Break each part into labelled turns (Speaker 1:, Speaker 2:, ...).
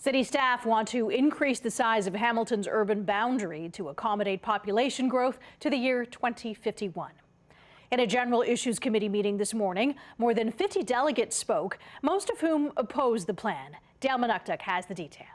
Speaker 1: City staff want to increase the size of Hamilton's urban boundary to accommodate population growth to the year 2051. In a General Issues Committee meeting this morning, more than 50 delegates spoke, most of whom oppose the plan. Dale Manucdoc has the details.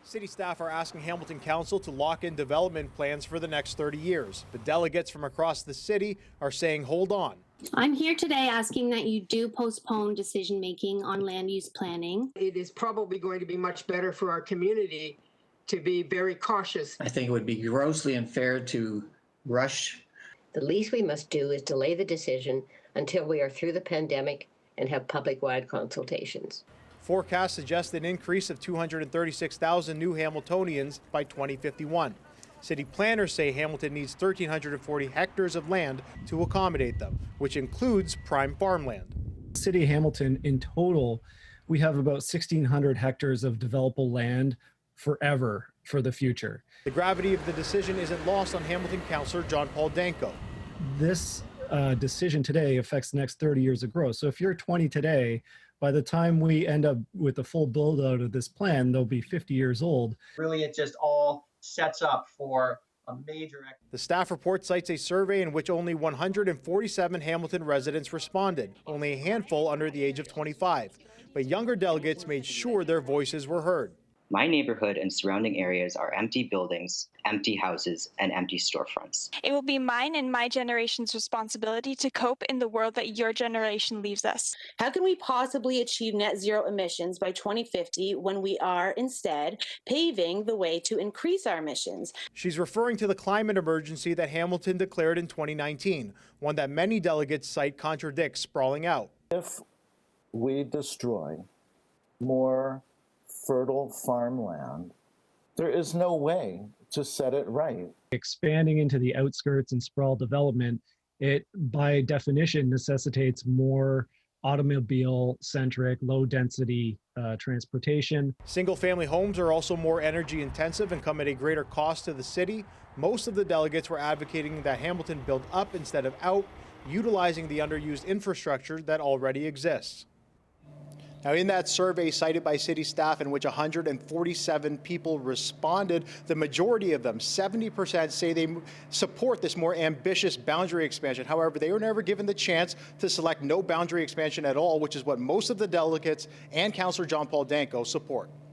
Speaker 2: City staff are asking Hamilton Council to lock in development plans for the next 30 years. But delegates from across the city are saying hold on.
Speaker 3: I'm here today asking that you do postpone decision-making on land use planning.
Speaker 4: It is probably going to be much better for our community to be very cautious.
Speaker 5: I think it would be grossly unfair to rush.
Speaker 6: The least we must do is delay the decision until we are through the pandemic and have public-wide consultations.
Speaker 2: Forecasts suggest an increase of 236,000 new Hamiltonians by 2051. City planners say Hamilton needs 1,340 hectares of land to accommodate them, which includes prime farmland.
Speaker 7: City of Hamilton, in total, we have about 1,600 hectares of developable land forever for the future.
Speaker 2: The gravity of the decision isn't lost on Hamilton Councillor John Paul Danko.
Speaker 7: This decision today affects the next 30 years of growth. So if you're 20 today, by the time we end up with the full build out of this plan, they'll be 50 years old.
Speaker 8: Really, it just all sets up for a major.
Speaker 2: The staff report cites a survey in which only 147 Hamilton residents responded, only a handful under the age of 25. But younger delegates made sure their voices were heard.
Speaker 9: My neighborhood and surrounding areas are empty buildings, empty houses, and empty storefronts.
Speaker 10: It will be mine and my generation's responsibility to cope in the world that your generation leaves us.
Speaker 11: How can we possibly achieve net zero emissions by 2050 when we are instead paving the way to increase our emissions?
Speaker 2: She's referring to the climate emergency that Hamilton declared in 2019, one that many delegates cite contradicts sprawling out.
Speaker 12: If we destroy more fertile farmland, there is no way to set it right.
Speaker 7: Expanding into the outskirts and sprawl development, it by definition necessitates more automobile-centric, low-density transportation.
Speaker 2: Single-family homes are also more energy intensive and come at a greater cost to the city. Most of the delegates were advocating that Hamilton build up instead of out, utilizing the underused infrastructure that already exists. Now, in that survey cited by city staff in which 147 people responded, the majority of them, 70%, say they support this more ambitious boundary expansion. However, they were never given the chance to select no boundary expansion at all, which is what most of the delegates and Councillor John Paul Danko support.